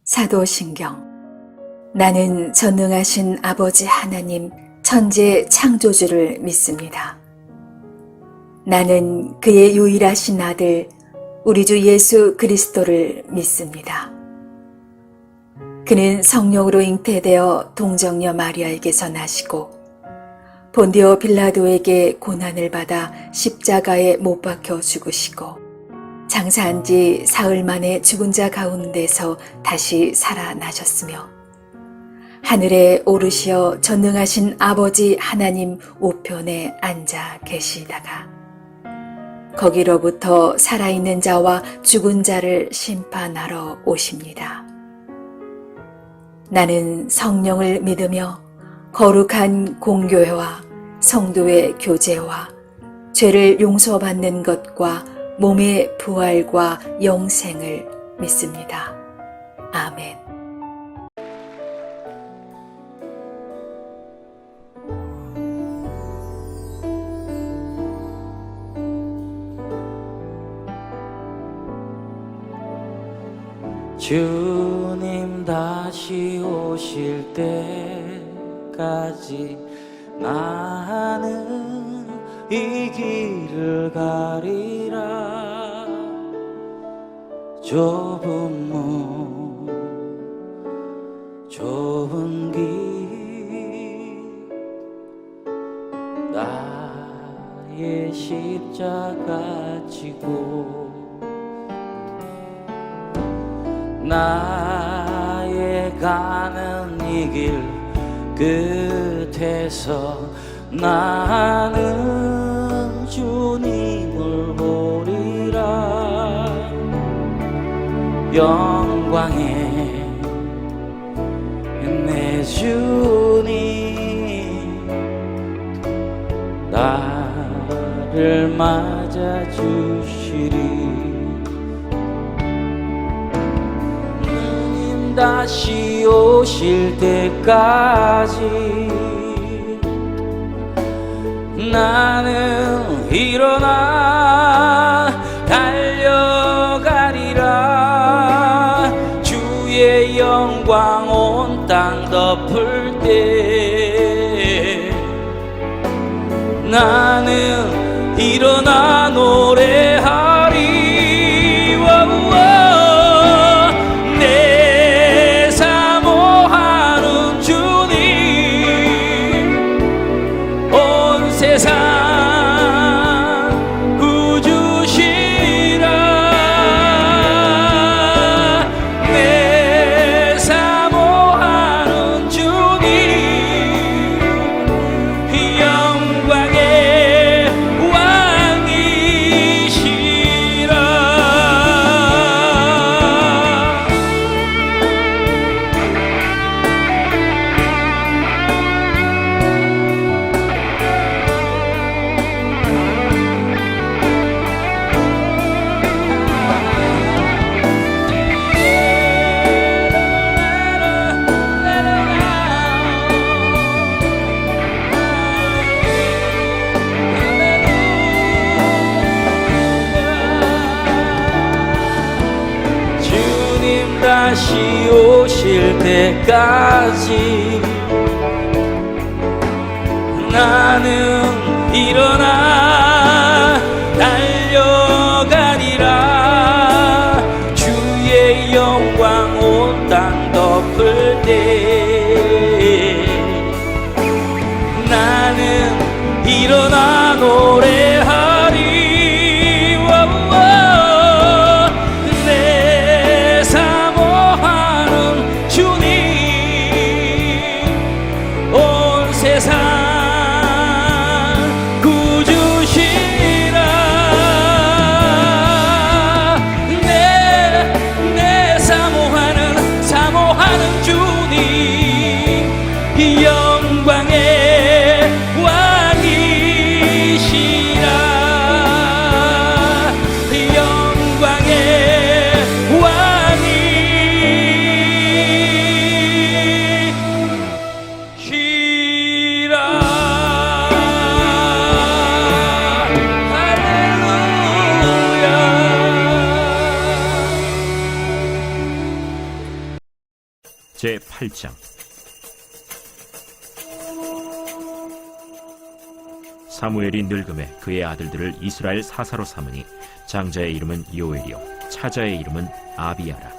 사도신경. 나는 전능하신 아버지 하나님 천지 창조주를 믿습니다. 나는 그의 유일하신 아들 우리 주 예수 그리스도를 믿습니다. 그는 성령으로 잉태되어 동정녀 마리아에게서 나시고 본디오 빌라도에게 고난을 받아 십자가에 못 박혀 죽으시고 장사한 지 사흘 만에 죽은 자 가운데서 다시 살아나셨으며 하늘에 오르시어 전능하신 아버지 하나님 우편에 앉아 계시다가 거기로부터 살아있는 자와 죽은 자를 심판하러 오십니다. 나는 성령을 믿으며 거룩한 공교회와 성도의 교제와 죄를 용서받는 것과 몸의 부활과 영생을 믿습니다. 아멘. 주님 다시 오실 때까지 나는 이 길을 가리라. 좁은 문 좁은 길 나의 십자가 지고 나의 가는 이 길 끝에서 나는 주님을 보리라. 영광의 내 주님 나를 맞아주시리. 주님 다시 오실 때까지 나는 일어나 달려가리라. 주의 영광 온 땅 덮을 때 나는 일어나 노래하리. 와우와. 내 사모하는 주님 온 세상 다시 오실 때까지 나는 일어나 달려가리라. 주의 영광 온 땅 덮을 때 나는 일어나 노래하리. 영광의 왕이시라. 제8장. 사무엘이 늙음에 그의 아들들을 이스라엘 사사로 삼으니 장자의 이름은 요엘이요 차자의 이름은 아비야라.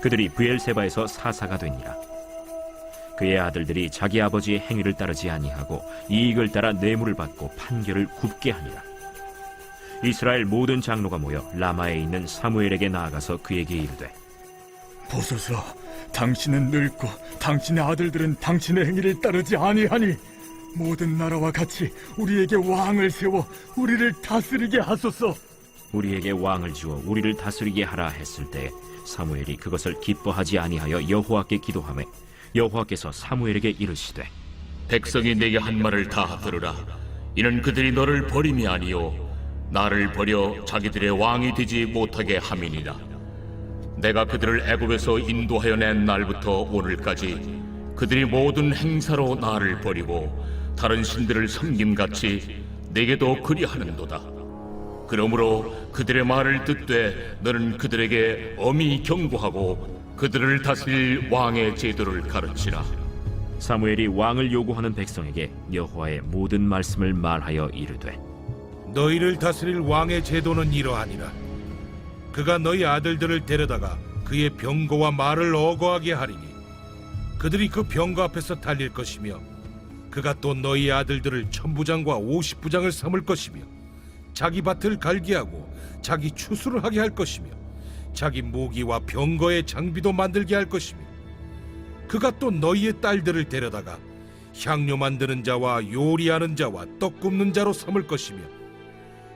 그들이 브엘세바에서 사사가 되니라. 그의 아들들이 자기 아버지의 행위를 따르지 아니하고 이익을 따라 뇌물을 받고 판결을 굽게 하니라. 이스라엘 모든 장로가 모여 라마에 있는 사무엘에게 나아가서 그에게 이르되, 보소서, 당신은 늙고 당신의 아들들은 당신의 행위를 따르지 아니하니 모든 나라와 같이 우리에게 왕을 세워 우리를 다스리게 하소서. 우리에게 왕을 주어 우리를 다스리게 하라 했을 때 사무엘이 그것을 기뻐하지 아니하여 여호와께 기도하매 여호와께서 사무엘에게 이르시되, 백성이 내게 한 말을 다 들으라. 이는 그들이 너를 버림이 아니요 나를 버려 자기들의 왕이 되지 못하게 함이니라. 내가 그들을 애굽에서 인도하여 낸 날부터 오늘까지 그들이 모든 행사로 나를 버리고 다른 신들을 섬김같이 내게도 그리하는도다. 그러므로 그들의 말을 듣되 너는 그들에게 엄히 경고하고 그들을 다스릴 왕의 제도를 가르치라. 사무엘이 왕을 요구하는 백성에게 여호와의 모든 말씀을 말하여 이르되, 너희를 다스릴 왕의 제도는 이러하니라. 그가 너희 아들들을 데려다가 그의 병거와 말을 어거하게 하리니 그들이 그 병거 앞에서 달릴 것이며 그가 또 너희 아들들을 1000부장과 50부장을 삼을 것이며 자기 밭을 갈게 하고 자기 추수를 하게 할 것이며 자기 무기와 병거의 장비도 만들게 할 것이며 그가 또 너희의 딸들을 데려다가 향료 만드는 자와 요리하는 자와 떡 굽는 자로 삼을 것이며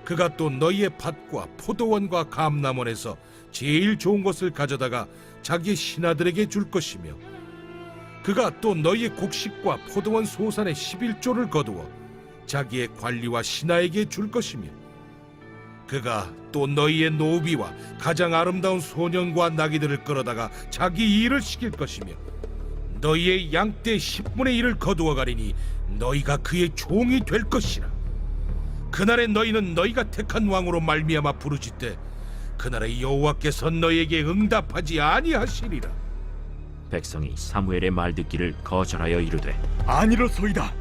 그가 또 너희의 밭과 포도원과 감람원에서 제일 좋은 것을 가져다가 자기의 신하들에게 줄 것이며 그가 또 너희의 곡식과 포도원 소산의 11조를 거두어 자기의 관리와 신하에게 줄 것이며 그가 또 너희의 노비와 가장 아름다운 소년과 나귀들을 끌어다가 자기 일을 시킬 것이며 너희의 양떼 10분의 1을 거두어 가리니 너희가 그의 종이 될 것이라. 그날에 너희는 너희가 택한 왕으로 말미암아 부르짖되 그날에 여호와께서 너희에게 응답하지 아니하시리라. 백성이 사무엘의 말 듣기를 거절하여 이르되, 아니로소이다.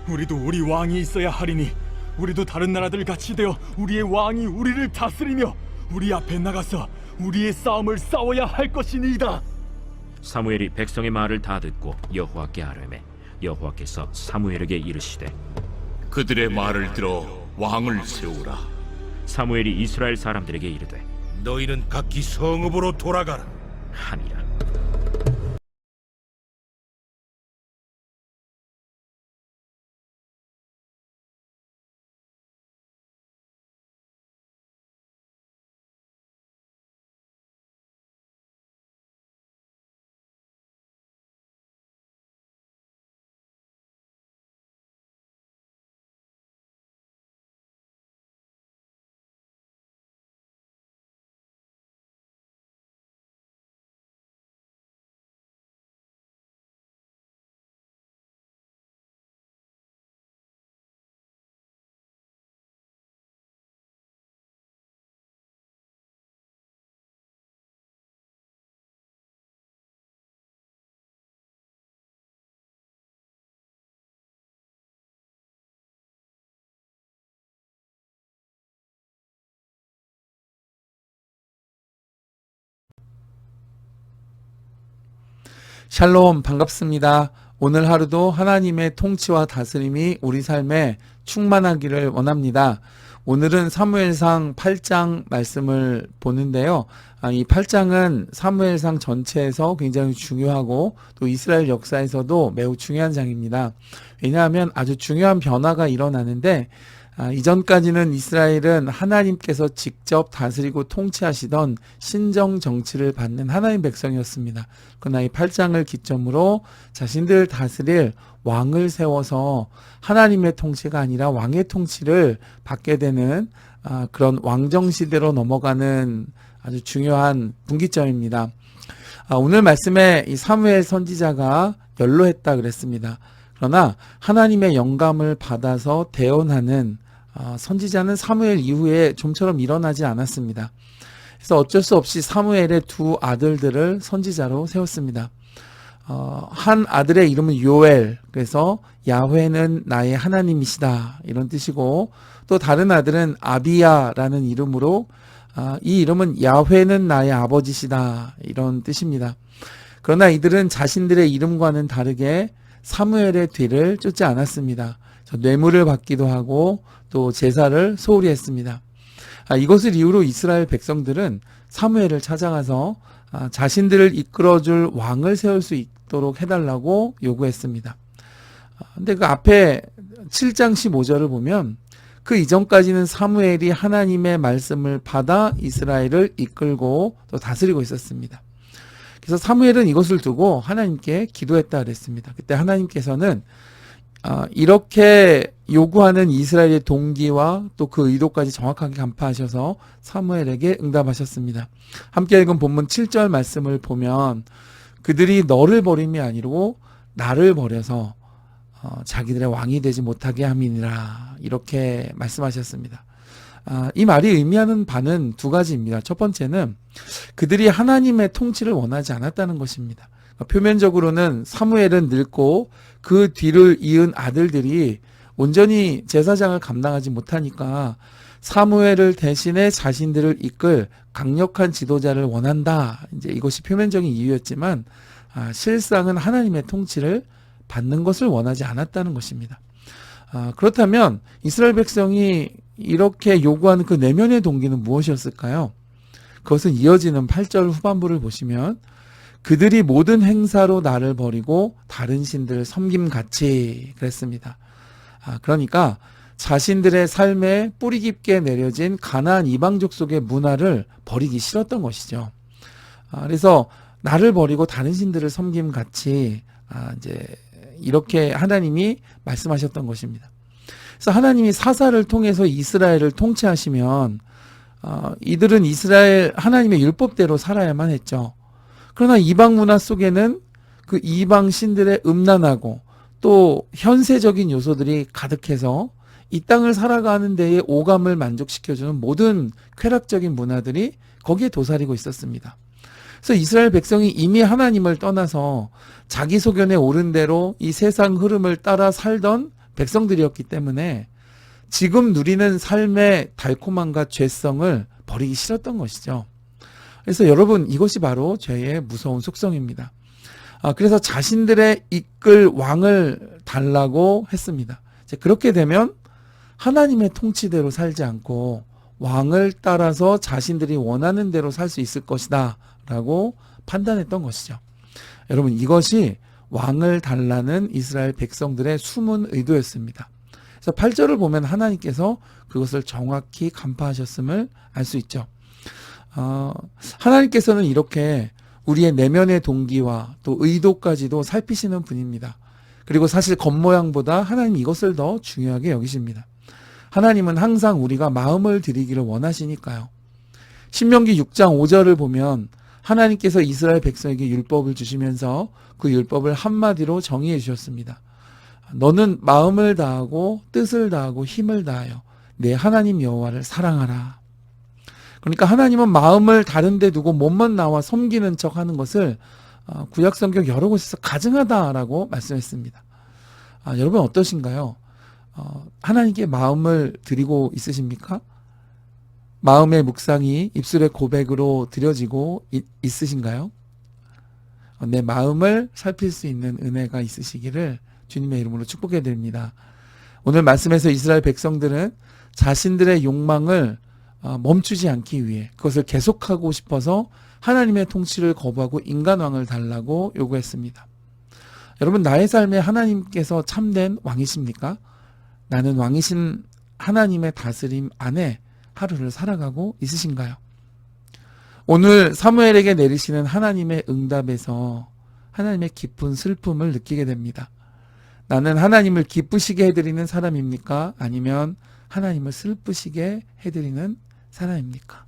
우리도 우리 왕이 있어야 하리니 우리도 다른 나라들 같이 되어 우리의 왕이 우리를 다스리며 우리 앞에 나가서 우리의 싸움을 싸워야 할 것이니이다. 사무엘이 백성의 말을 다 듣고 여호와께 아뢰매 여호와께서 사무엘에게 이르시되, 그들의 말을 들어 왕을 세우라. 사무엘이 이스라엘 사람들에게 이르되, 너희는 각기 성읍으로 돌아가라 하니라. 샬롬, 반갑습니다. 오늘 하루도 하나님의 통치와 다스림이 우리 삶에 충만하기를 원합니다. 오늘은 사무엘상 8장 말씀을 보는데요. 이 8장은 사무엘상 전체에서 굉장히 중요하고 또 이스라엘 역사에서도 매우 중요한 장입니다. 왜냐하면 아주 중요한 변화가 일어나는데 이전까지는 이스라엘은 하나님께서 직접 다스리고 통치하시던 신정 정치를 받는 하나님 백성이었습니다. 그러나 이 8장을 기점으로 자신들 다스릴 왕을 세워서 하나님의 통치가 아니라 왕의 통치를 받게 되는 그런 왕정시대로 넘어가는 아주 중요한 분기점입니다. 오늘 말씀에 이 사무엘 선지자가 연로했다 그랬습니다. 그러나 하나님의 영감을 받아서 대언하는 선지자는 사무엘 이후에 좀처럼 일어나지 않았습니다. 그래서 어쩔 수 없이 사무엘의 두 아들들을 선지자로 세웠습니다. 한 아들의 이름은 요엘, 그래서 야훼는 나의 하나님이시다 이런 뜻이고, 또 다른 아들은 아비야라는 이름으로 이 이름은 야훼는 나의 아버지시다 이런 뜻입니다. 그러나 이들은 자신들의 이름과는 다르게 사무엘의 뒤를 쫓지 않았습니다. 뇌물을 받기도 하고 또 제사를 소홀히 했습니다. 이것을 이유로 이스라엘 백성들은 사무엘을 찾아가서 자신들을 이끌어줄 왕을 세울 수 있도록 해달라고 요구했습니다. 근데 그 앞에 7장 15절을 보면 그 이전까지는 사무엘이 하나님의 말씀을 받아 이스라엘을 이끌고 또 다스리고 있었습니다. 그래서 사무엘은 이것을 두고 하나님께 기도했다 그랬습니다. 그때 하나님께서는 이렇게 요구하는 이스라엘의 동기와 또 그 의도까지 정확하게 간파하셔서 사무엘에게 응답하셨습니다. 함께 읽은 본문 7절 말씀을 보면 그들이 너를 버림이 아니고 나를 버려서 자기들의 왕이 되지 못하게 함이니라 이렇게 말씀하셨습니다. 이 말이 의미하는 바는 두 가지입니다. 첫 번째는 그들이 하나님의 통치를 원하지 않았다는 것입니다. 표면적으로는 사무엘은 늙고 그 뒤를 이은 아들들이 온전히 제사장을 감당하지 못하니까 사무엘을 대신해 자신들을 이끌 강력한 지도자를 원한다. 이제 이것이 표면적인 이유였지만 실상은 하나님의 통치를 받는 것을 원하지 않았다는 것입니다. 그렇다면 이스라엘 백성이 이렇게 요구하는 그 내면의 동기는 무엇이었을까요? 그것은 이어지는 8절 후반부를 보시면 그들이 모든 행사로 나를 버리고 다른 신들을 섬김같이 그랬습니다. 그러니까 자신들의 삶에 뿌리 깊게 내려진 가나안 이방족 속의 문화를 버리기 싫었던 것이죠. 그래서 나를 버리고 다른 신들을 섬김같이 이제 이렇게 하나님이 말씀하셨던 것입니다. 그래서 하나님이 사사를 통해서 이스라엘을 통치하시면 이들은 이스라엘 하나님의 율법대로 살아야만 했죠. 그러나 이방 문화 속에는 그 이방 신들의 음란하고 또 현세적인 요소들이 가득해서 이 땅을 살아가는 데에 오감을 만족시켜주는 모든 쾌락적인 문화들이 거기에 도사리고 있었습니다. 그래서 이스라엘 백성이 이미 하나님을 떠나서 자기 소견에 옳은 대로 이 세상 흐름을 따라 살던 백성들이었기 때문에 지금 누리는 삶의 달콤함과 죄성을 버리기 싫었던 것이죠. 그래서 여러분 이것이 바로 죄의 무서운 속성입니다. 그래서 자신들의 이끌 왕을 달라고 했습니다. 그렇게 되면 하나님의 통치대로 살지 않고 왕을 따라서 자신들이 원하는 대로 살 수 있을 것이다 라고 판단했던 것이죠. 여러분 이것이 왕을 달라는 이스라엘 백성들의 숨은 의도였습니다. 그래서 8절을 보면 하나님께서 그것을 정확히 간파하셨음을 알 수 있죠. 하나님께서는 이렇게 우리의 내면의 동기와 또 의도까지도 살피시는 분입니다. 그리고 사실 겉모양보다 하나님 이것을 더 중요하게 여기십니다. 하나님은 항상 우리가 마음을 드리기를 원하시니까요. 신명기 6장 5절을 보면 하나님께서 이스라엘 백성에게 율법을 주시면서 그 율법을 한마디로 정의해 주셨습니다. 너는 마음을 다하고 뜻을 다하고 힘을 다하여 내 하나님 여호와를 사랑하라. 그러니까 하나님은 마음을 다른 데 두고 몸만 나와 섬기는 척 하는 것을 구약성경 여러 곳에서 가증하다라고 말씀했습니다. 여러분 어떠신가요? 하나님께 마음을 드리고 있으십니까? 마음의 묵상이 입술의 고백으로 드려지고 있으신가요? 내 마음을 살필 수 있는 은혜가 있으시기를 주님의 이름으로 축복해 드립니다. 오늘 말씀에서 이스라엘 백성들은 자신들의 욕망을 멈추지 않기 위해 그것을 계속하고 싶어서 하나님의 통치를 거부하고 인간왕을 달라고 요구했습니다. 여러분 나의 삶에 하나님께서 참된 왕이십니까? 나는 왕이신 하나님의 다스림 안에 하루를 살아가고 있으신가요? 오늘 사무엘에게 내리시는 하나님의 응답에서 하나님의 깊은 슬픔을 느끼게 됩니다. 나는 하나님을 기쁘시게 해드리는 사람입니까? 아니면 하나님을 슬프시게 해드리는 사람입니까?